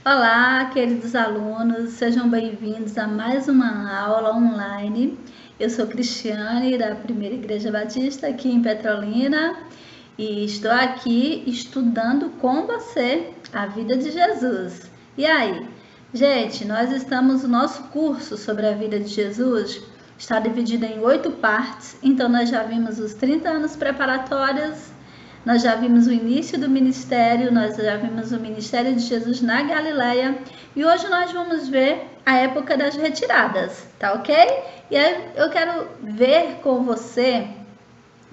Olá, queridos alunos, sejam bem-vindos a mais uma aula online. Eu sou Cristiane, da Primeira Igreja Batista aqui em Petrolina, e estou aqui estudando com você a vida de Jesus. E aí? Gente, nós estamos no nosso curso sobre a vida de Jesus, está dividido em 8 partes, então nós já vimos os 30 anos preparatórios. Nós já vimos o início do ministério, nós já vimos o ministério de Jesus na Galileia e hoje nós vamos ver a época das retiradas, tá ok? E aí eu quero ver com você,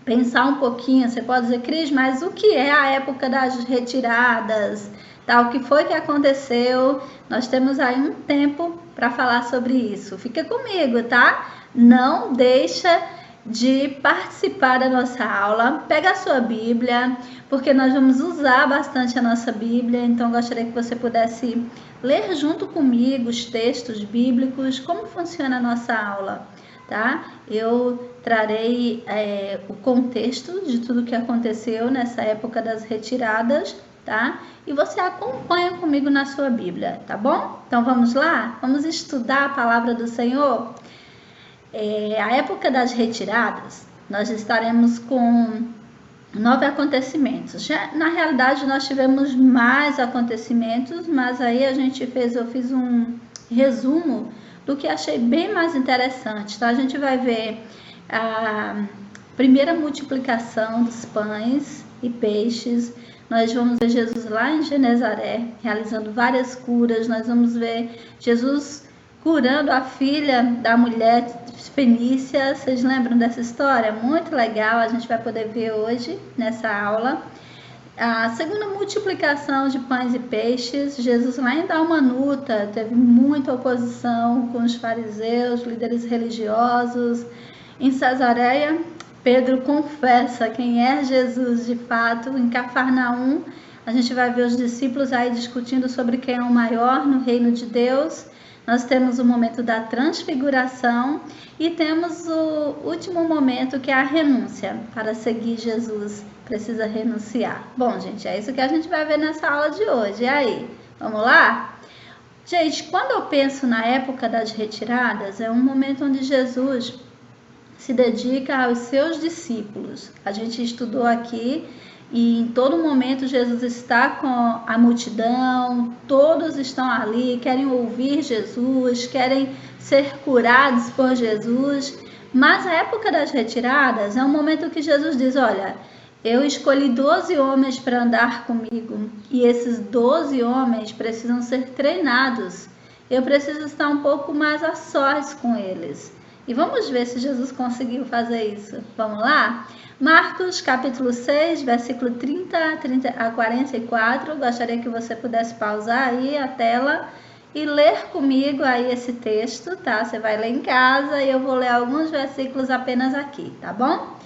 pensar um pouquinho, você pode dizer, Cris, mas o que é a época das retiradas? Tá, o que foi que aconteceu? Nós temos aí um tempo para falar sobre isso. Fica comigo, tá? Não deixa de participar da nossa aula, pega a sua Bíblia, porque nós vamos usar bastante a nossa Bíblia, então gostaria que você pudesse ler junto comigo os textos bíblicos, como funciona a nossa aula, tá? Eu trarei o contexto de tudo que aconteceu nessa época das retiradas, tá? E você acompanha comigo na sua Bíblia, tá bom? Então vamos lá? Vamos estudar a palavra do Senhor? A época das retiradas, nós estaremos com 9 acontecimentos. Na realidade, nós tivemos mais acontecimentos, mas aí eu fiz um resumo do que achei bem mais interessante. Então, a gente vai ver a primeira multiplicação dos pães e peixes. Nós vamos ver Jesus lá em Genezaré, realizando várias curas. Nós vamos ver Jesus curando a filha da mulher fenícia. Vocês lembram dessa história? Muito legal, a gente vai poder ver hoje nessa aula. A segunda multiplicação de pães e peixes, Jesus lá em Dalmanuta teve muita oposição com os fariseus, líderes religiosos. Em Cesareia, Pedro confessa quem é Jesus de fato. Em Cafarnaum, a gente vai ver os discípulos aí discutindo sobre quem é o maior no reino de Deus. Nós temos o momento da transfiguração e temos o último momento, que é a renúncia. Para seguir Jesus, precisa renunciar. Bom, gente, é isso que a gente vai ver nessa aula de hoje. E aí, vamos lá? Gente, quando eu penso na época das retiradas, é um momento onde Jesus se dedica aos seus discípulos. A gente estudou aqui e em todo momento Jesus está com a multidão, todos estão ali, querem ouvir Jesus, querem ser curados por Jesus. Mas a época das retiradas é um momento que Jesus diz, olha, eu escolhi 12 homens para andar comigo e esses 12 homens precisam ser treinados. Eu preciso estar um pouco mais a sós com eles. E vamos ver se Jesus conseguiu fazer isso. Vamos lá? Marcos, capítulo 6, versículo 30 a 44. Gostaria que você pudesse pausar aí a tela e ler comigo aí esse texto, tá? Você vai ler em casa e eu vou ler alguns versículos apenas aqui, tá bom?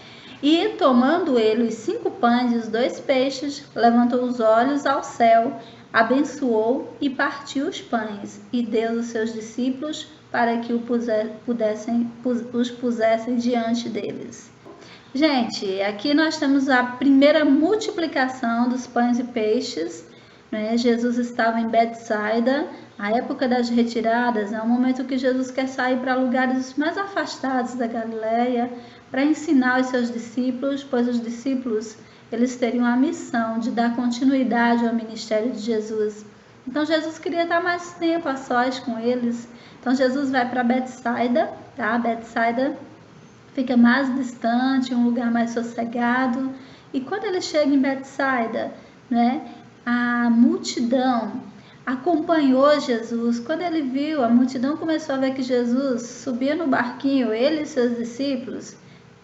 E tomando ele os 5 pães e os 2 peixes, levantou os olhos ao céu, abençoou e partiu os pães e deu aos seus discípulos para que os pusessem diante deles. Gente, aqui nós temos a primeira multiplicação dos pães e peixes, né? Jesus estava em Betsaida. A época das retiradas é um momento que Jesus quer sair para lugares mais afastados da Galileia para ensinar os seus discípulos, pois os discípulos eles teriam a missão de dar continuidade ao ministério de Jesus. Então Jesus queria estar mais tempo a sós com eles. Então Jesus vai para Betsaida, tá? Betsaida fica mais distante, um lugar mais sossegado. E quando ele chega em Betsaida, né, a multidão acompanhou Jesus. Quando ele viu, a multidão começou a ver que Jesus subia no barquinho, ele e seus discípulos.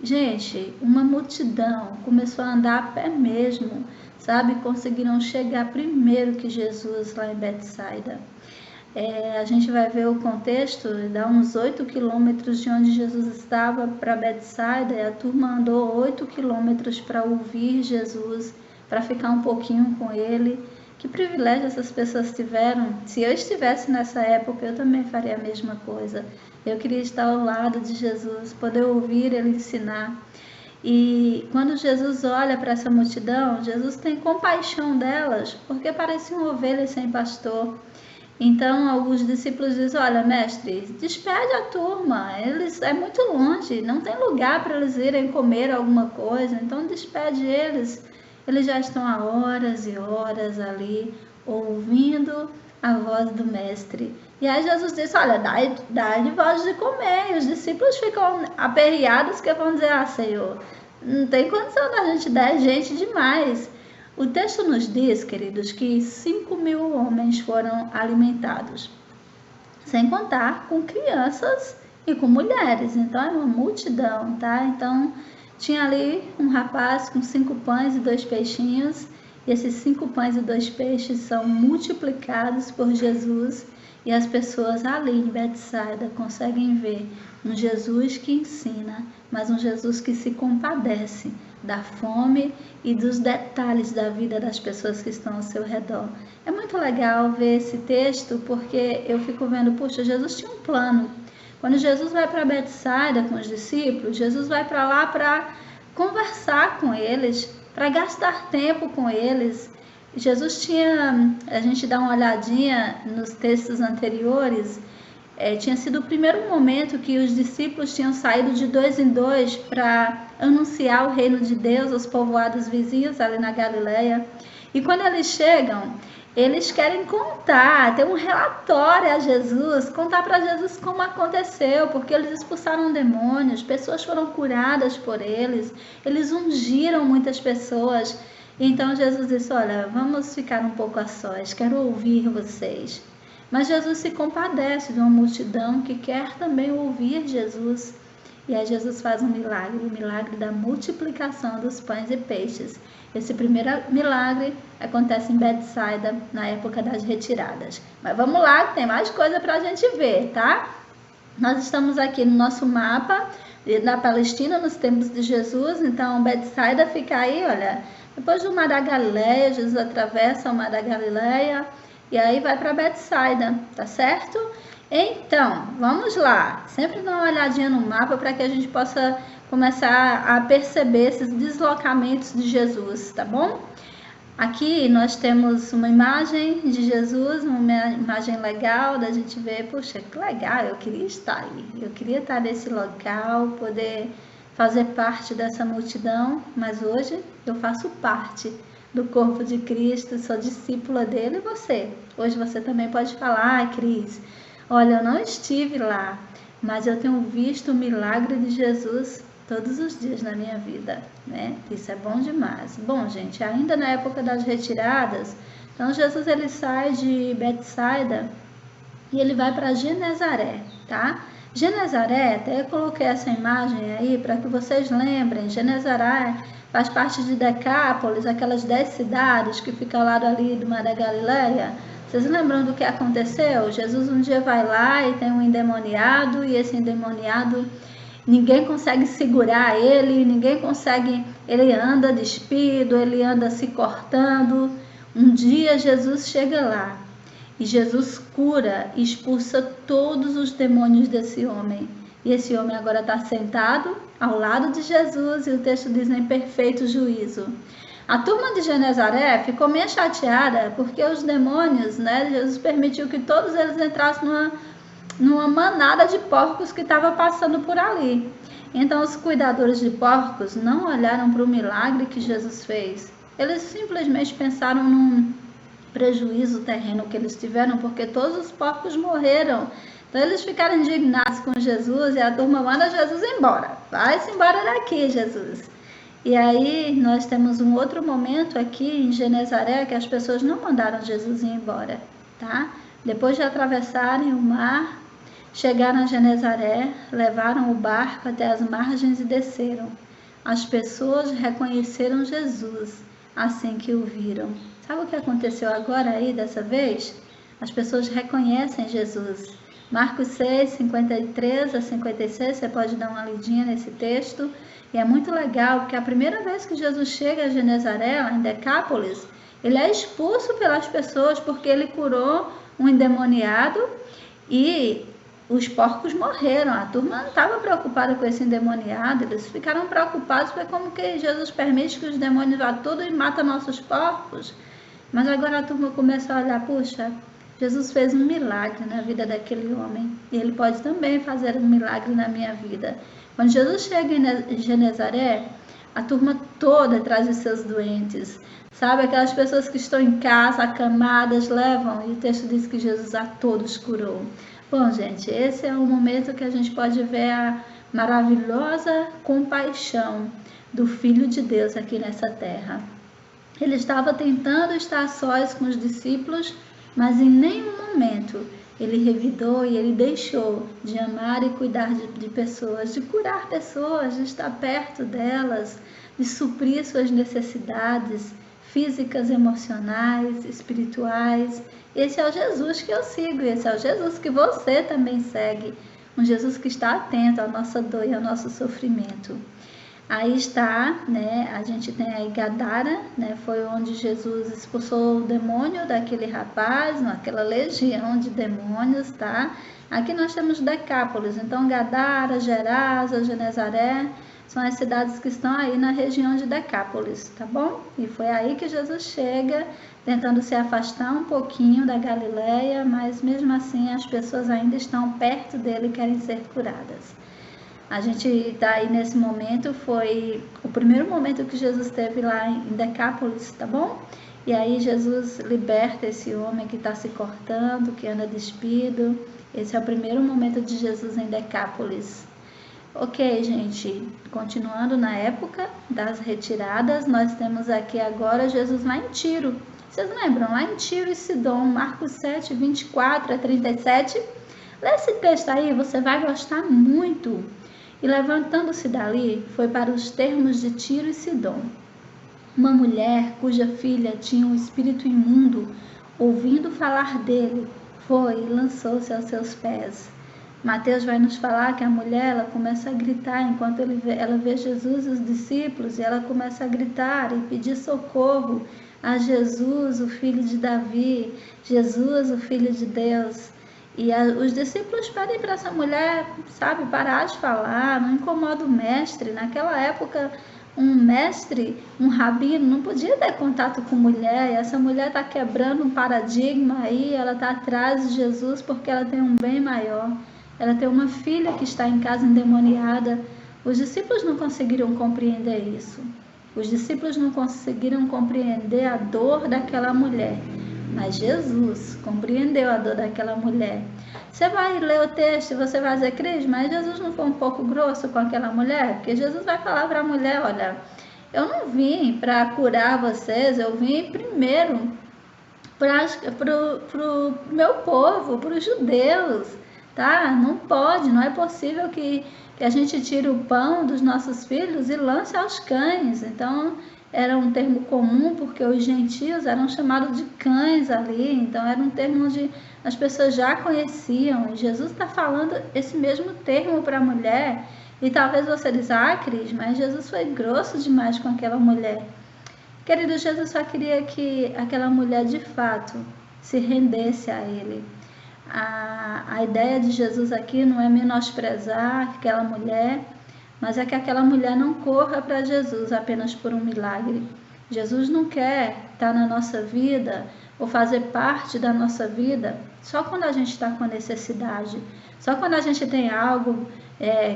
Gente, uma multidão começou a andar a pé mesmo, sabe? Conseguiram chegar primeiro que Jesus lá em Betsaida. A gente vai ver o contexto, dá uns 8 quilômetros de onde Jesus estava para Betsaida, e a turma andou 8 quilômetros para ouvir Jesus, para ficar um pouquinho com ele. Que privilégio essas pessoas tiveram. Se eu estivesse nessa época, eu também faria a mesma coisa. Eu queria estar ao lado de Jesus, poder ouvir ele ensinar. E quando Jesus olha para essa multidão, Jesus tem compaixão delas, porque pareciam ovelhas sem pastor. Então, alguns discípulos dizem, olha, mestre, despede a turma, é muito longe, não tem lugar para eles irem comer alguma coisa, então despede eles. Eles já estão há horas e horas ali, ouvindo a voz do mestre. E aí Jesus disse, olha, dá-lhe voz de comer. E os discípulos ficam aperreados, que vão dizer, Senhor, não tem condição da gente dar gente demais. O texto nos diz, queridos, que 5.000 homens foram alimentados, sem contar com crianças e com mulheres. Então, é uma multidão, tá? Então, tinha ali um rapaz com 5 pães e 2 peixinhos, e esses 5 pães e 2 peixes são multiplicados por Jesus, e as pessoas ali em Betsaida conseguem ver um Jesus que ensina, mas um Jesus que se compadece da fome e dos detalhes da vida das pessoas que estão ao seu redor. É muito legal ver esse texto, porque eu fico vendo, puxa, Jesus tinha um plano. Quando Jesus vai para Betsaida com os discípulos, Jesus vai para lá para conversar com eles, para gastar tempo com eles. Jesus tinha, a gente dá uma olhadinha nos textos anteriores, tinha sido o primeiro momento que os discípulos tinham saído de 2 em 2 para anunciar o reino de Deus aos povoados vizinhos ali na Galileia. E quando eles chegam, eles querem contar, ter um relatório a Jesus, contar para Jesus como aconteceu, porque eles expulsaram demônios, pessoas foram curadas por eles ungiram muitas pessoas. Então Jesus disse, olha, vamos ficar um pouco a sós, quero ouvir vocês. Mas Jesus se compadece de uma multidão que quer também ouvir Jesus. E aí Jesus faz um milagre, o milagre da multiplicação dos pães e peixes. Esse primeiro milagre acontece em Betsaida, na época das retiradas. Mas vamos lá, tem mais coisa para a gente ver, tá? Nós estamos aqui no nosso mapa da Palestina, nos tempos de Jesus. Então, Betsaida fica aí, olha, depois do Mar da Galileia. Jesus atravessa o Mar da Galileia e aí vai para Betsaida, tá certo? Então, vamos lá. Sempre dá uma olhadinha no mapa para que a gente possa começar a perceber esses deslocamentos de Jesus, tá bom? Aqui nós temos uma imagem de Jesus, uma imagem legal da gente ver, puxa, que legal, eu queria estar aí, eu queria estar nesse local, poder fazer parte dessa multidão, mas hoje eu faço parte do corpo de Cristo, sou discípula dele. E você? Hoje você também pode falar, Cris, olha, eu não estive lá, mas eu tenho visto o milagre de Jesus todos os dias na minha vida, né? Isso é bom demais. Bom, gente, ainda na época das retiradas, então Jesus ele sai de Betsaida e ele vai para Genezaré, tá? Genezaré, até eu coloquei essa imagem aí para que vocês lembrem. Genezaré faz parte de Decápolis, aquelas 10 cidades que ficam ao lado ali do Mar da Galileia. Vocês lembram do que aconteceu? Jesus um dia vai lá e tem um endemoniado, e esse endemoniado, ninguém consegue segurar ele, ele anda despido, ele anda se cortando. Um dia Jesus chega lá e Jesus cura e expulsa todos os demônios desse homem. E esse homem agora está sentado ao lado de Jesus, e o texto diz em perfeito juízo. A turma de Genezaré ficou meio chateada porque os demônios, né, Jesus permitiu que todos eles entrassem numa manada de porcos que estava passando por ali. Então os cuidadores de porcos não olharam para o milagre que Jesus fez. Eles simplesmente pensaram num prejuízo terreno que eles tiveram, porque todos os porcos morreram. Então eles ficaram indignados com Jesus, e a turma manda Jesus embora. Vai-se embora daqui, Jesus. E aí nós temos um outro momento aqui em Genezaré que as pessoas não mandaram Jesus ir embora, tá? Depois de atravessarem o mar, chegaram a Genezaré, levaram o barco até as margens e desceram. As pessoas reconheceram Jesus assim que o viram. Sabe o que aconteceu agora aí dessa vez? As pessoas reconhecem Jesus. Marcos 6, 53 a 56, você pode dar uma lidinha nesse texto. E é muito legal, porque a primeira vez que Jesus chega a Genezaré, lá em Decápolis, ele é expulso pelas pessoas porque ele curou um endemoniado e os porcos morreram. A turma não estava preocupada com esse endemoniado, eles ficaram preocupados porque como que Jesus permite que os demônios vá tudo e mata nossos porcos. Mas agora a turma começou a olhar, puxa, Jesus fez um milagre na vida daquele homem. E Ele pode também fazer um milagre na minha vida. Quando Jesus chega em Genezaré, a turma toda traz os seus doentes. Sabe, aquelas pessoas que estão em casa, acamadas, levam. E o texto diz que Jesus a todos curou. Bom, gente, esse é o momento que a gente pode ver a maravilhosa compaixão do Filho de Deus aqui nessa terra. Ele estava tentando estar sós com os discípulos, mas em nenhum momento ele revidou e ele deixou de amar e cuidar de pessoas, de curar pessoas, de estar perto delas, de suprir suas necessidades físicas, emocionais, espirituais. Esse é o Jesus que eu sigo, esse é o Jesus que você também segue, um Jesus que está atento à nossa dor e ao nosso sofrimento. Aí está, né, a gente tem aí Gadara, né, foi onde Jesus expulsou o demônio daquele rapaz, naquela legião de demônios, tá? Aqui nós temos Decápolis, então Gadara, Gerasa, Genezaré, são as cidades que estão aí na região de Decápolis, tá bom? E foi aí que Jesus chega, tentando se afastar um pouquinho da Galileia, mas mesmo assim as pessoas ainda estão perto dele e querem ser curadas. A gente está aí nesse momento, foi o primeiro momento que Jesus esteve lá em Decápolis, tá bom? E aí Jesus liberta esse homem que está se cortando, que anda despido. Esse é o primeiro momento de Jesus em Decápolis. Ok, gente, continuando na época das retiradas, nós temos aqui agora Jesus lá em Tiro. Vocês lembram? Lá em Tiro e Sidom, Marcos 7, 24 a 37. Lê esse texto aí, você vai gostar muito. E levantando-se dali, foi para os termos de Tiro e Sidom. Uma mulher cuja filha tinha um espírito imundo, ouvindo falar dele, foi e lançou-se aos seus pés. Mateus vai nos falar que a mulher ela começa a gritar enquanto ela vê Jesus e os discípulos, e ela começa a gritar e pedir socorro a Jesus, o filho de Davi, Jesus, o filho de Deus. E os discípulos pedem para essa mulher, sabe, parar de falar, não incomoda o mestre. Naquela época, um mestre, um rabino, não podia ter contato com mulher. E essa mulher está quebrando um paradigma aí, ela está atrás de Jesus porque ela tem um bem maior. Ela tem uma filha que está em casa endemoniada. Os discípulos não conseguiram compreender isso. Os discípulos não conseguiram compreender a dor daquela mulher. Mas Jesus compreendeu a dor daquela mulher. Você vai ler o texto e você vai dizer, Cris, mas Jesus não foi um pouco grosso com aquela mulher? Porque Jesus vai falar para a mulher, olha, eu não vim para curar vocês, eu vim primeiro para o meu povo, para os judeus, tá? Não pode, não é possível que a gente tire o pão dos nossos filhos e lance aos cães. Então, era um termo comum porque os gentios eram chamados de cães ali, então era um termo onde as pessoas já conheciam. E Jesus está falando esse mesmo termo para a mulher. E talvez você diga, Cris, mas Jesus foi grosso demais com aquela mulher. Querido, Jesus só queria que aquela mulher de fato se rendesse a ele. A ideia de Jesus aqui não é menosprezar aquela mulher, mas é que aquela mulher não corra para Jesus apenas por um milagre. Jesus não quer estar na nossa vida ou fazer parte da nossa vida só quando a gente está com necessidade, só quando a gente tem algo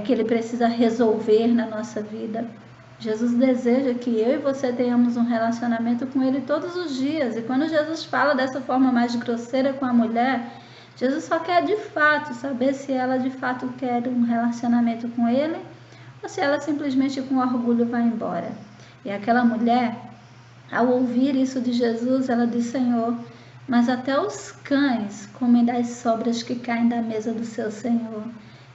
que Ele precisa resolver na nossa vida. Jesus deseja que eu e você tenhamos um relacionamento com Ele todos os dias. E quando Jesus fala dessa forma mais grosseira com a mulher, Jesus só quer de fato saber se ela de fato quer um relacionamento com Ele ou se ela simplesmente com orgulho vai embora. E aquela mulher, ao ouvir isso de Jesus, ela diz, Senhor, mas até os cães comem das sobras que caem da mesa do seu Senhor.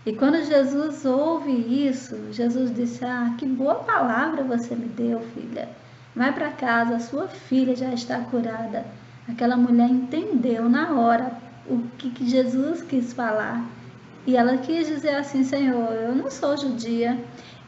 E quando Jesus ouve isso, Jesus disse, que boa palavra você me deu, filha. Vai para casa, a sua filha já está curada. Aquela mulher entendeu na hora o que Jesus quis falar. E ela quis dizer assim, Senhor, eu não sou judia,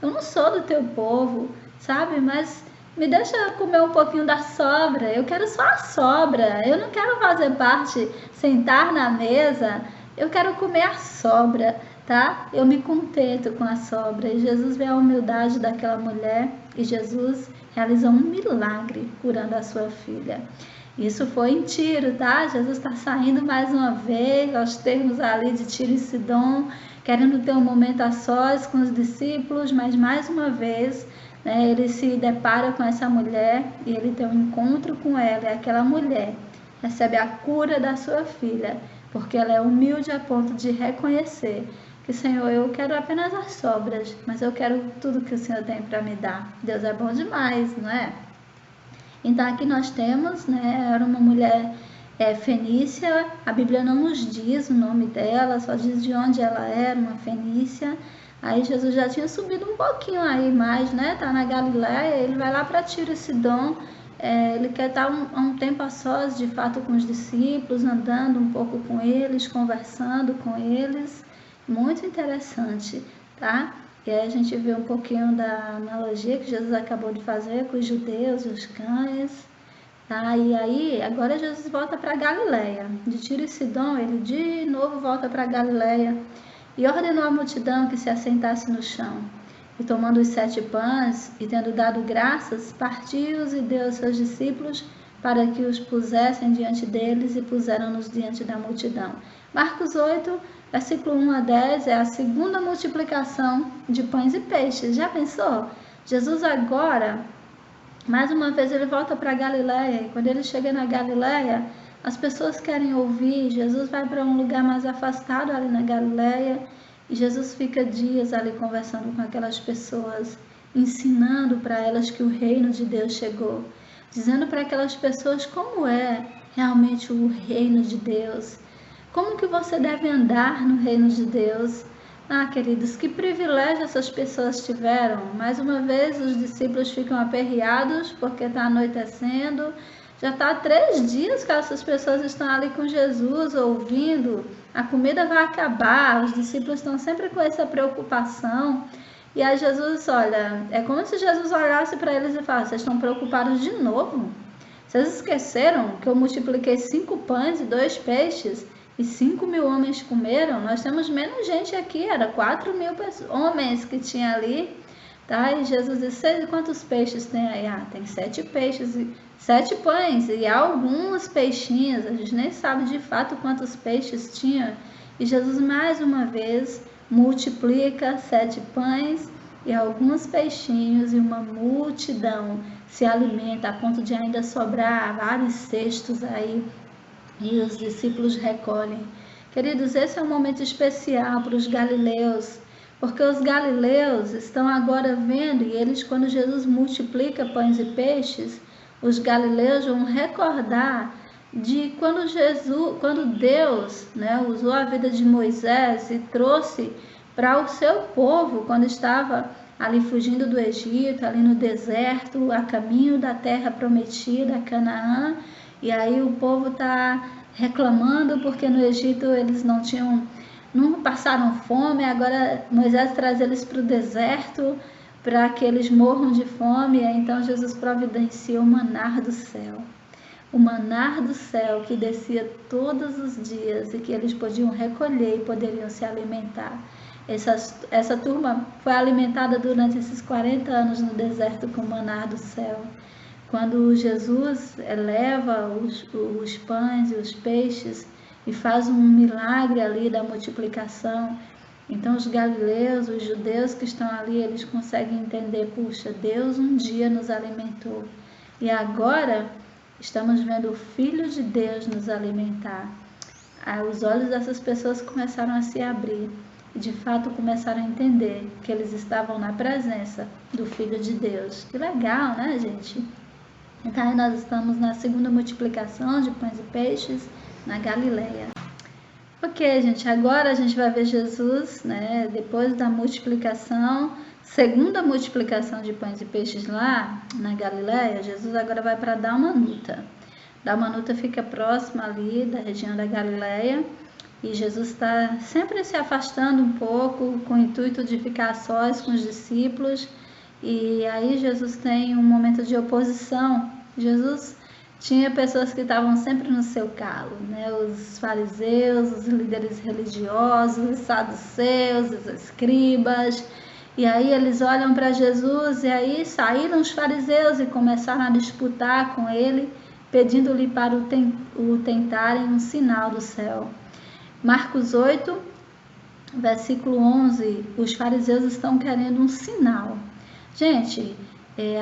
eu não sou do teu povo, sabe? Mas me deixa comer um pouquinho da sobra, eu quero só a sobra, eu não quero fazer parte, sentar na mesa, eu quero comer a sobra, tá? Eu me contento com a sobra. E Jesus vê a humildade daquela mulher e Jesus realiza um milagre curando a sua filha. Isso foi em Tiro, tá? Jesus está saindo mais uma vez aos termos ali de Tiro e Sidom, querendo ter um momento a sós com os discípulos, mas mais uma vez, né, ele se depara com essa mulher e ele tem um encontro com ela, e aquela mulher recebe a cura da sua filha, porque ela é humilde a ponto de reconhecer que, Senhor, eu quero apenas as sobras, mas eu quero tudo que o Senhor tem para me dar. Deus é bom demais, não é? Então aqui nós temos, né, era uma mulher fenícia, a Bíblia não nos diz o nome dela, só diz de onde ela era, uma fenícia. Aí Jesus já tinha subido um pouquinho aí mais, né, tá na Galiléia, ele vai lá para Tiro e Sidom, ele quer estar um tempo a sós, de fato, com os discípulos, andando um pouco com eles, conversando com eles, muito interessante, tá? E aí a gente vê um pouquinho da analogia que Jesus acabou de fazer com os judeus e os cães, tá? E aí, agora Jesus volta para Galiléia. De Tiro e Sidom, ele de novo volta para Galiléia e ordenou à multidão que se assentasse no chão. E tomando os 7 pães e tendo dado graças, partiu-os e deu aos seus discípulos para que os pusessem diante deles, e puseram-nos diante da multidão. Marcos 8, versículo 1 a 10, é a segunda multiplicação de pães e peixes. Já pensou? Jesus agora, mais uma vez, ele volta para Galiléia, e quando ele chega na Galiléia, as pessoas querem ouvir. Jesus vai para um lugar mais afastado ali na Galiléia, e Jesus fica dias ali conversando com aquelas pessoas, ensinando para elas que o reino de Deus chegou, dizendo para aquelas pessoas como é realmente o reino de Deus, como que você deve andar no reino de Deus. Ah, queridos, que privilégio essas pessoas tiveram. Mais uma vez, os discípulos ficam aperreados porque está anoitecendo. Já está há 3 dias que essas pessoas estão ali com Jesus, ouvindo. A comida vai acabar, os discípulos estão sempre com essa preocupação. E aí Jesus, olha, é como se Jesus olhasse para eles e falasse: vocês estão preocupados de novo? Vocês esqueceram que eu multipliquei 5 pães e 2 peixes? E 5.000 homens comeram? Nós temos menos gente aqui, era 4.000 homens que tinha ali, tá? E Jesus disse: quantos peixes tem aí? Ah, tem 7 peixes e 7 pães e alguns peixinhos. A gente nem sabe de fato quantos peixes tinha. E Jesus mais uma vez multiplica 7 pães e alguns peixinhos, e uma multidão se alimenta a ponto de ainda sobrar vários cestos aí. E os discípulos recolhem. Queridos, esse é um momento especial para os galileus, porque os galileus estão agora vendo, e eles, quando Jesus multiplica pães e peixes, os galileus vão recordar de quando Deus, né, usou a vida de Moisés e trouxe para o seu povo, quando estava ali fugindo do Egito, ali no deserto, a caminho da terra prometida, Canaã. E aí o povo está reclamando porque no Egito eles não passaram fome. Agora Moisés traz eles para o deserto para que eles morram de fome. E aí, então Jesus providencia o maná do céu. O maná do céu que descia todos os dias e que eles podiam recolher e poderiam se alimentar. Essa turma foi alimentada durante esses 40 anos no deserto com o maná do céu. Quando Jesus leva os pães e os peixes e faz um milagre ali da multiplicação, então os galileus, os judeus que estão ali, eles conseguem entender: puxa, Deus um dia nos alimentou e agora estamos vendo o Filho de Deus nos alimentar. Os olhos dessas pessoas começaram a se abrir e de fato começaram a entender que eles estavam na presença do Filho de Deus. Que legal, né, gente? Então, aí nós estamos na segunda multiplicação de pães e peixes na Galiléia. Ok, gente, agora a gente vai ver Jesus, né, depois da multiplicação, segunda multiplicação de pães e peixes lá na Galiléia. Jesus agora vai para Dalmanuta. Dalmanuta fica próxima ali da região da Galiléia, e Jesus está sempre se afastando um pouco com o intuito de ficar a sós com os discípulos. E aí Jesus tem um momento de oposição. Jesus tinha pessoas que estavam sempre no seu calo, né? Os fariseus, os líderes religiosos, os saduceus, os escribas. E aí eles olham para Jesus, e aí saíram os fariseus e começaram a disputar com ele pedindo-lhe para o tentarem um sinal do céu. Marcos 8, versículo 11, os fariseus estão querendo um sinal. Gente,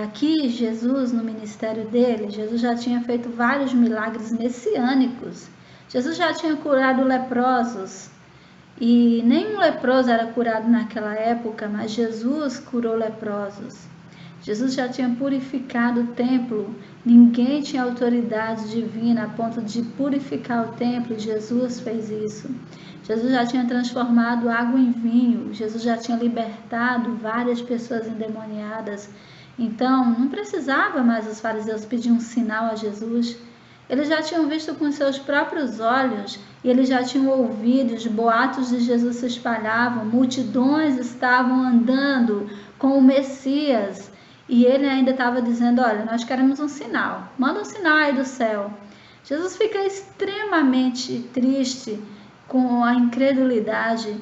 aqui Jesus, no ministério dele, Jesus já tinha feito vários milagres messiânicos. Jesus já tinha curado leprosos, e nenhum leproso era curado naquela época, mas Jesus curou leprosos. Jesus já tinha purificado o templo, ninguém tinha autoridade divina a ponto de purificar o templo, e Jesus fez isso. Jesus já tinha transformado água em vinho, Jesus já tinha libertado várias pessoas endemoniadas. Então, não precisava mais os fariseus pedir um sinal a Jesus. Eles já tinham visto com seus próprios olhos e eles já tinham ouvido, os boatos de Jesus se espalhavam, multidões estavam andando com o Messias. E ele ainda estava dizendo, olha, nós queremos um sinal, manda um sinal aí do céu. Jesus fica extremamente triste com a incredulidade,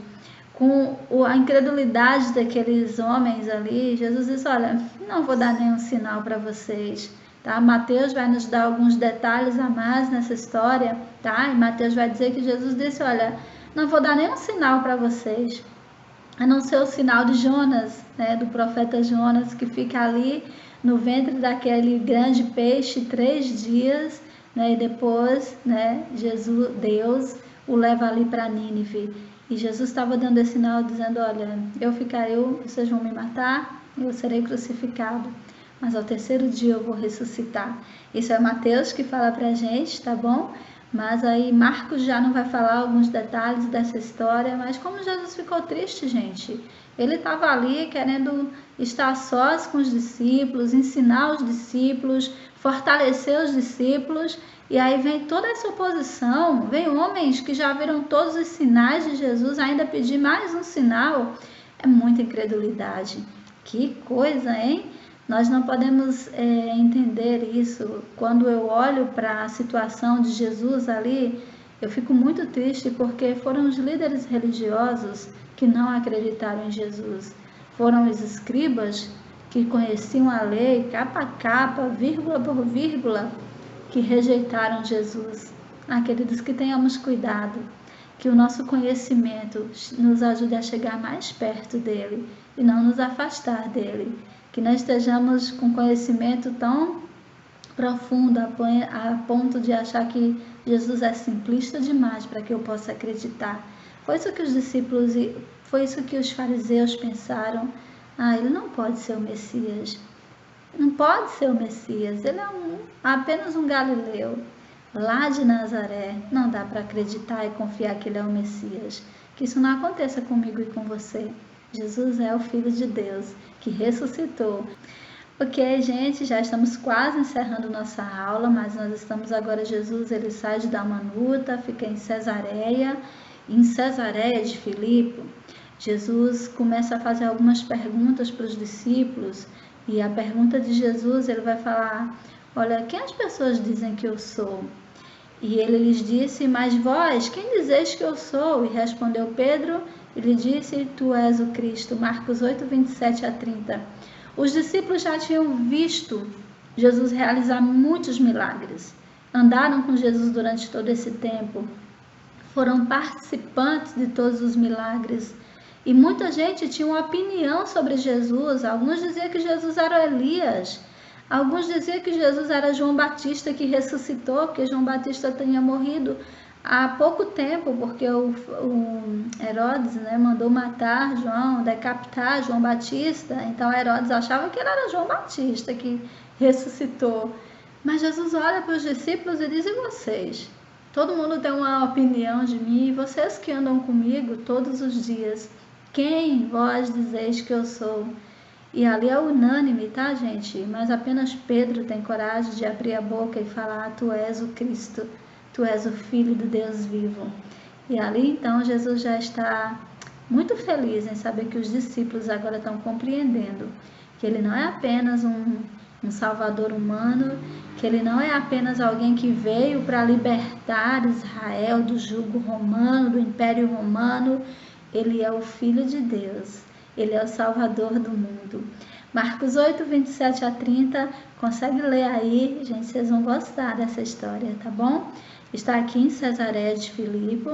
daqueles homens ali. Jesus disse, olha, não vou dar nenhum sinal para vocês. Tá? Mateus vai nos dar alguns detalhes a mais nessa história, tá? E Mateus vai dizer que Jesus disse, olha, não vou dar nenhum sinal para vocês, a não ser o sinal de Jonas, né, do profeta Jonas, que fica ali no ventre daquele grande peixe 3 dias, né, e depois, né, Deus o leva ali para Nínive. E Jesus estava dando esse sinal, dizendo, olha, vocês vão me matar, eu serei crucificado, mas ao 3º dia eu vou ressuscitar. Isso é Mateus que fala pra gente, tá bom? Mas aí Marcos já não vai falar alguns detalhes dessa história, mas como Jesus ficou triste, gente. Ele estava ali querendo estar sós com os discípulos, ensinar os discípulos, fortalecer os discípulos, e aí vem toda essa oposição, vem homens que já viram todos os sinais de Jesus, ainda pedir mais um sinal. É muita incredulidade. Que coisa, hein? Nós não podemos entender isso. Quando eu olho para a situação de Jesus ali, eu fico muito triste porque foram os líderes religiosos que não acreditaram em Jesus. Foram os escribas que conheciam a lei, capa a capa, vírgula por vírgula, que rejeitaram Jesus. Queridos, que tenhamos cuidado, que o nosso conhecimento nos ajude a chegar mais perto dele e não nos afastar dele. Que nós estejamos com conhecimento tão profundo a ponto de achar que Jesus é simplista demais para que eu possa acreditar. Foi isso que os discípulos, foi isso que os fariseus pensaram. Ele não pode ser o Messias. Não pode ser o Messias. Ele é apenas um galileu, lá de Nazaré. Não dá para acreditar e confiar que ele é o Messias. Que isso não aconteça comigo e com você. Jesus é o Filho de Deus, que ressuscitou. Ok, gente, já estamos quase encerrando nossa aula, mas nós estamos agora, Jesus, ele sai de Dalmanuta, fica em Cesareia. Em Cesareia de Filipe, Jesus começa a fazer algumas perguntas para os discípulos, e a pergunta de Jesus, ele vai falar, olha, quem as pessoas dizem que eu sou? E ele lhes disse, mas vós, quem dizeis que eu sou? E respondeu Pedro, ele disse, tu és o Cristo. Marcos 8, 27 a 30. Os discípulos já tinham visto Jesus realizar muitos milagres. Andaram com Jesus durante todo esse tempo. Foram participantes de todos os milagres. E muita gente tinha uma opinião sobre Jesus. Alguns diziam que Jesus era Elias. Alguns diziam que Jesus era João Batista que ressuscitou, porque João Batista tinha morrido há pouco tempo, porque o Herodes, né, mandou matar João, decapitar João Batista. Então Herodes achava que ele era João Batista que ressuscitou. Mas Jesus olha para os discípulos e diz, e vocês? Todo mundo tem uma opinião de mim, e vocês que andam comigo todos os dias, quem vós dizeis que eu sou? E ali é unânime, tá, gente? Mas apenas Pedro tem coragem de abrir a boca e falar, tu és o Cristo, tu és o Filho do Deus vivo. E ali, então, Jesus já está muito feliz em saber que os discípulos agora estão compreendendo que ele não é apenas um salvador humano, que ele não é apenas alguém que veio para libertar Israel do jugo romano, do Império Romano. Ele é o Filho de Deus, ele é o Salvador do mundo. Marcos 8, 27 a 30, consegue ler aí, gente, vocês vão gostar dessa história, tá bom? Está aqui em Cesareia de Filipe,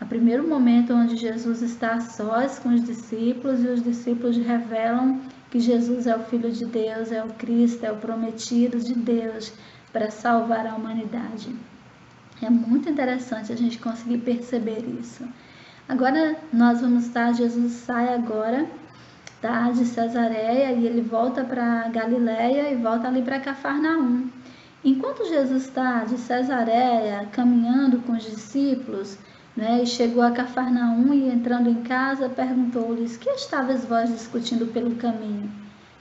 no primeiro momento onde Jesus está a sós com os discípulos, e os discípulos revelam que Jesus é o Filho de Deus, é o Cristo, é o prometido de Deus para salvar a humanidade. É muito interessante a gente conseguir perceber isso. Agora nós vamos estar, Jesus sai agora, tá, de Cesareia, e ele volta para Galileia e volta ali para Cafarnaum. Enquanto Jesus está de Cesareia caminhando com os discípulos, né, e chegou a Cafarnaum e entrando em casa perguntou-lhes: que estavais vós discutindo pelo caminho?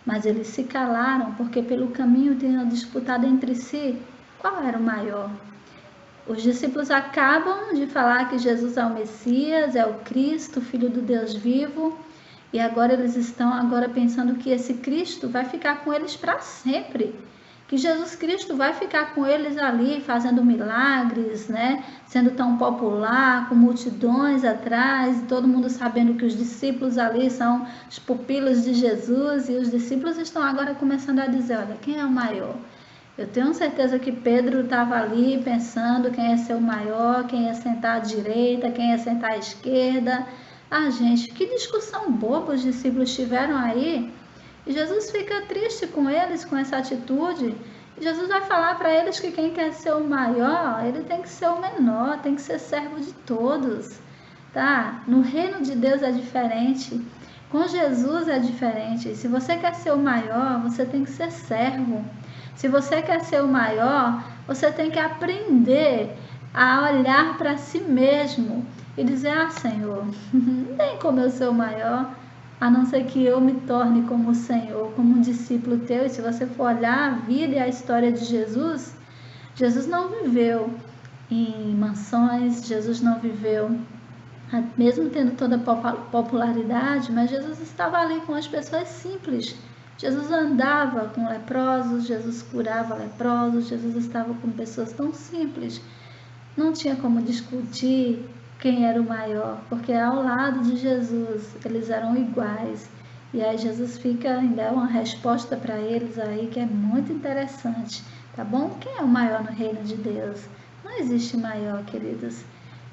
Mas eles se calaram, porque pelo caminho tinham disputado entre si qual era o maior. Os discípulos acabam de falar que Jesus é o Messias, é o Cristo, Filho do Deus vivo, e agora eles estão pensando que esse Cristo vai ficar com eles para sempre, que Jesus Cristo vai ficar com eles ali fazendo milagres, né? Sendo tão popular, com multidões atrás, todo mundo sabendo que os discípulos ali são os pupilos de Jesus, e os discípulos estão agora começando a dizer: olha, quem é o maior? Eu tenho certeza que Pedro estava ali pensando quem ia ser o maior, quem ia sentar à direita, quem ia sentar à esquerda. Ah, gente, que discussão boba os discípulos tiveram aí. E Jesus fica triste com eles, com essa atitude. E Jesus vai falar para eles que quem quer ser o maior, ele tem que ser o menor, tem que ser servo de todos. Tá? No reino de Deus é diferente. Com Jesus é diferente. Se você quer ser o maior, você tem que ser servo. Se você quer ser o maior, você tem que aprender a olhar para si mesmo e dizer: ah, Senhor, não tem como eu ser o maior, a não ser que eu me torne como o Senhor, como um discípulo teu. E se você for olhar a vida e a história de Jesus, Jesus não viveu em mansões, Jesus não viveu, mesmo tendo toda a popularidade, mas Jesus estava ali com as pessoas simples. Jesus andava com leprosos, Jesus curava leprosos, Jesus estava com pessoas tão simples. Não tinha como discutir quem era o maior, porque ao lado de Jesus eles eram iguais. E aí Jesus ainda uma resposta para eles aí que é muito interessante, tá bom? Quem é o maior no reino de Deus? Não existe maior, queridos.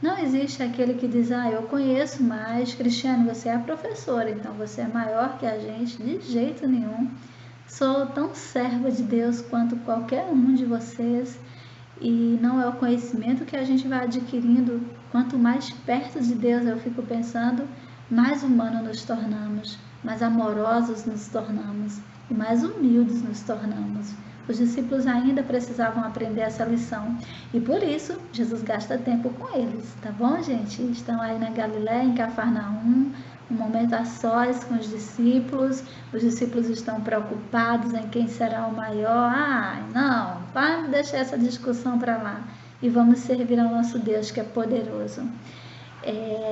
Não existe aquele que diz: ah, eu conheço mais. Cristiano, você é a professora, então você é maior que a gente. De jeito nenhum. Sou tão serva de Deus quanto qualquer um de vocês. E não é o conhecimento que a gente vai adquirindo. Quanto mais perto de Deus eu fico pensando, mais humanos nos tornamos, mais amorosos nos tornamos e mais humildes nos tornamos. Os discípulos ainda precisavam aprender essa lição. E por isso, Jesus gasta tempo com eles, tá bom, gente? Estão aí na Galiléia, em Cafarnaum, um momento a sós com os discípulos. Os discípulos estão preocupados em quem será o maior. Ah, não, vamos deixar essa discussão para lá. E vamos servir ao nosso Deus, que é poderoso.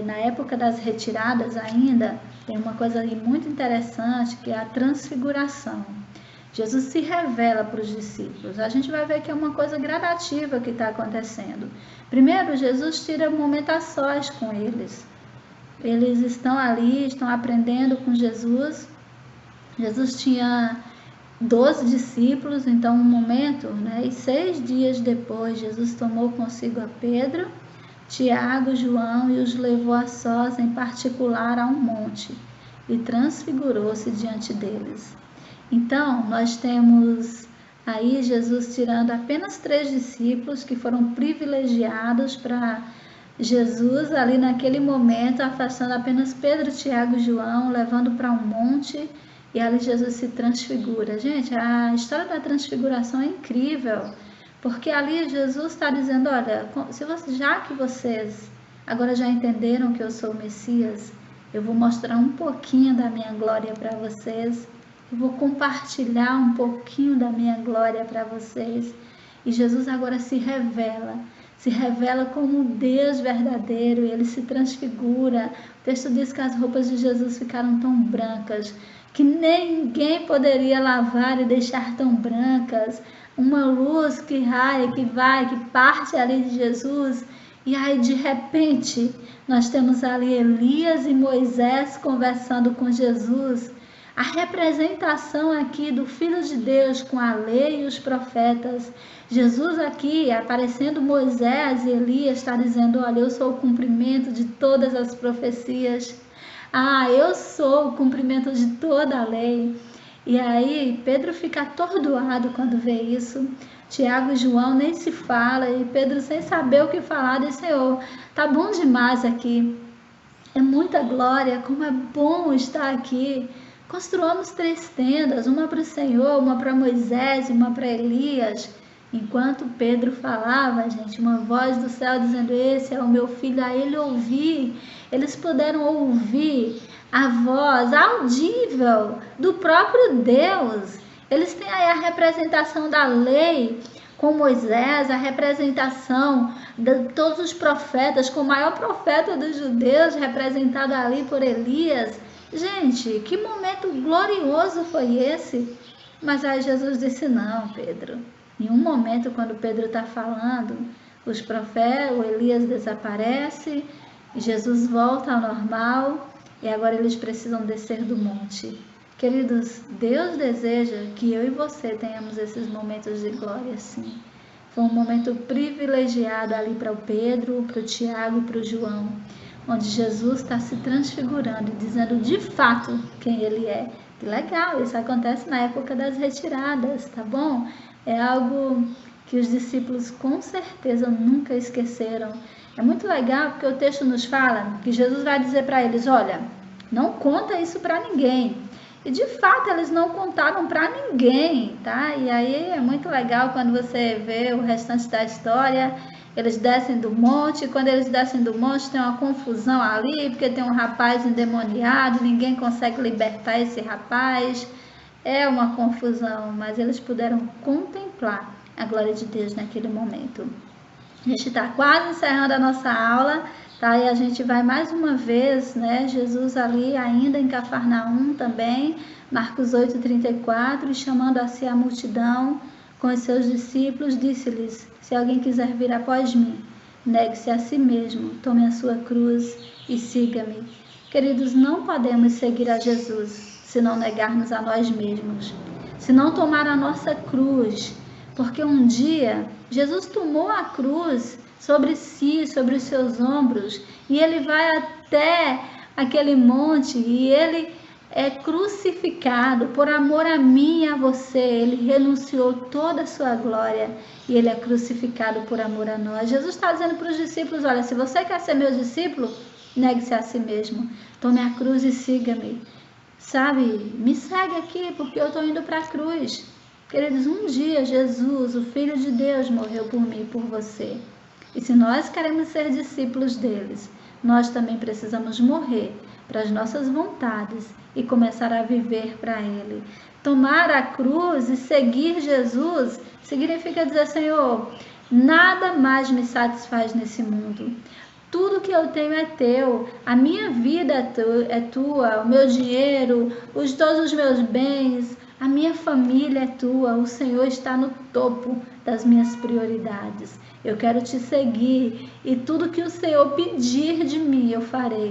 Na época das retiradas ainda, tem uma coisa ali muito interessante, que é a transfiguração. Jesus se revela para os discípulos. A gente vai ver que é uma coisa gradativa que está acontecendo. Primeiro, Jesus tira um momento a sós com eles. Eles estão ali, estão aprendendo com Jesus. Jesus tinha 12 discípulos, então um momento, né? E 6 dias depois, Jesus tomou consigo a Pedro, Tiago, João e os levou a sós, em particular, a um monte, e transfigurou-se diante deles. Então, nós temos aí Jesus tirando apenas 3 discípulos que foram privilegiados para Jesus ali naquele momento, afastando apenas Pedro, Tiago e João, levando para um monte, e ali Jesus se transfigura. Gente, a história da transfiguração é incrível, porque ali Jesus está dizendo: olha, já que vocês agora já entenderam que eu sou o Messias, eu vou mostrar um pouquinho da minha glória para vocês. Eu vou compartilhar um pouquinho da minha glória para vocês. E Jesus agora se revela como Deus verdadeiro, e ele se transfigura. O texto diz que as roupas de Jesus ficaram tão brancas, que ninguém poderia lavar e deixar tão brancas. Uma luz que raia, que vai, que parte ali de Jesus. E aí, de repente, nós temos ali Elias e Moisés conversando com Jesus. A representação aqui do Filho de Deus com a lei e os profetas. Jesus aqui, aparecendo Moisés e Elias, está dizendo, olha, eu sou o cumprimento de todas as profecias. Eu sou o cumprimento de toda a lei. E aí Pedro fica atordoado quando vê isso. Tiago e João nem se fala, e Pedro, sem saber o que falar, diz, Senhor, tá bom demais aqui. É muita glória, como é bom estar aqui. Construamos 3 tendas, uma para o Senhor, uma para Moisés e uma para Elias. Enquanto Pedro falava, gente, uma voz do céu dizendo, esse é o meu filho, a ele ouvir. Eles puderam ouvir a voz audível do próprio Deus. Eles têm aí a representação da lei com Moisés, a representação de todos os profetas, com o maior profeta dos judeus, representado ali por Elias. Gente, que momento glorioso foi esse? Mas aí Jesus disse, não, Pedro. Em um momento, quando Pedro está falando, os profetas, o Elias desaparece, Jesus volta ao normal e agora eles precisam descer do monte. Queridos, Deus deseja que eu e você tenhamos esses momentos de glória, sim. Foi um momento privilegiado ali para o Pedro, para o Tiago e para o João, onde Jesus está se transfigurando e dizendo de fato quem ele é. Que legal, isso acontece na época das retiradas, tá bom? É algo que os discípulos com certeza nunca esqueceram. É muito legal porque o texto nos fala que Jesus vai dizer para eles, olha, não conta isso para ninguém. E de fato eles não contaram para ninguém, tá? E aí é muito legal quando você vê o restante da história. Eles descem do monte, e quando eles descem do monte tem uma confusão ali, porque tem um rapaz endemoniado, ninguém consegue libertar esse rapaz. É uma confusão, mas eles puderam contemplar a glória de Deus naquele momento. A gente está quase encerrando a nossa aula, tá? E a gente vai mais uma vez, né? Jesus ali ainda em Cafarnaum também, Marcos 8:34, e chamando a si a multidão com os seus discípulos, disse-lhes, se alguém quiser vir após mim, negue-se a si mesmo, tome a sua cruz e siga-me. Queridos, não podemos seguir a Jesus se não negarmos a nós mesmos, se não tomar a nossa cruz, porque um dia Jesus tomou a cruz sobre si, sobre os seus ombros, e ele vai até aquele monte e ele é crucificado por amor a mim e a você. Ele renunciou toda a sua glória e ele é crucificado por amor a nós. Jesus está dizendo para os discípulos, olha, se você quer ser meu discípulo, negue-se a si mesmo, tome a cruz e siga-me. Sabe, me segue aqui porque eu estou indo para a cruz. Queridos, um dia Jesus, o Filho de Deus, morreu por mim e por você. E se nós queremos ser discípulos deles, nós também precisamos morrer para as nossas vontades e começar a viver para Ele. Tomar a cruz e seguir Jesus significa dizer, Senhor, nada mais me satisfaz nesse mundo. Tudo que eu tenho é teu, a minha vida é tua, o meu dinheiro, todos os meus bens, a minha família é tua, o Senhor está no topo das minhas prioridades. Eu quero te seguir e tudo que o Senhor pedir de mim eu farei.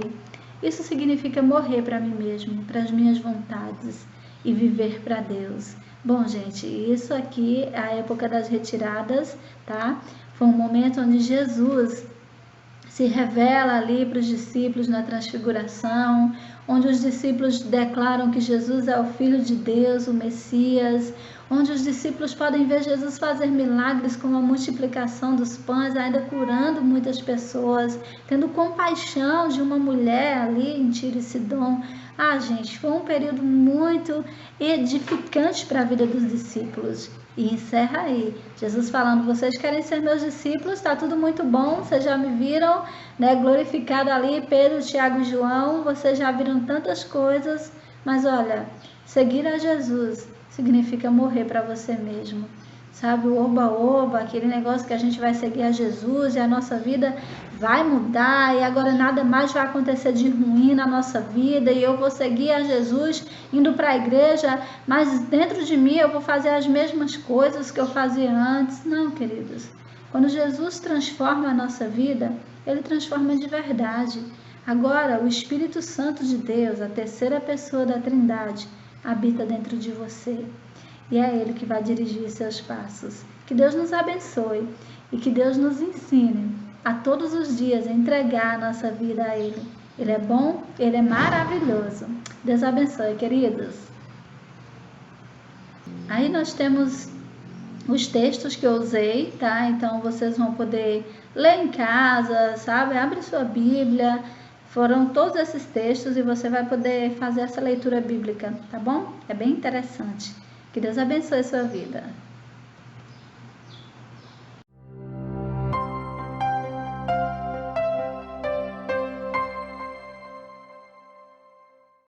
Isso significa morrer para mim mesmo, para as minhas vontades e viver para Deus. Bom, gente, isso aqui é a época das retiradas, tá? Foi um momento onde Jesus se revela ali para os discípulos na transfiguração, onde os discípulos declaram que Jesus é o Filho de Deus, o Messias, onde os discípulos podem ver Jesus fazer milagres como a multiplicação dos pães, ainda curando muitas pessoas, tendo compaixão de uma mulher ali em Tiro e Sidom. Gente, foi um período muito edificante para a vida dos discípulos. E encerra aí, Jesus falando, vocês querem ser meus discípulos, está tudo muito bom, vocês já me viram, né, glorificado ali, Pedro, Tiago e João, vocês já viram tantas coisas, mas olha, seguir a Jesus significa morrer para você mesmo, sabe, o oba-oba, aquele negócio que a gente vai seguir a Jesus e a nossa vida vai mudar e agora nada mais vai acontecer de ruim na nossa vida e eu vou seguir a Jesus indo para a igreja, mas dentro de mim eu vou fazer as mesmas coisas que eu fazia antes. Não, queridos. Quando Jesus transforma a nossa vida, Ele transforma de verdade. Agora, o Espírito Santo de Deus, a terceira pessoa da Trindade, habita dentro de você. E é Ele que vai dirigir seus passos. Que Deus nos abençoe e que Deus nos ensine a todos os dias entregar a nossa vida a Ele. Ele é bom, Ele é maravilhoso. Deus abençoe, queridos. Aí nós temos os textos que eu usei, tá? Então vocês vão poder ler em casa, sabe? Abre sua Bíblia. Foram todos esses textos e você vai poder fazer essa leitura bíblica, tá bom? É bem interessante. Que Deus abençoe a sua vida.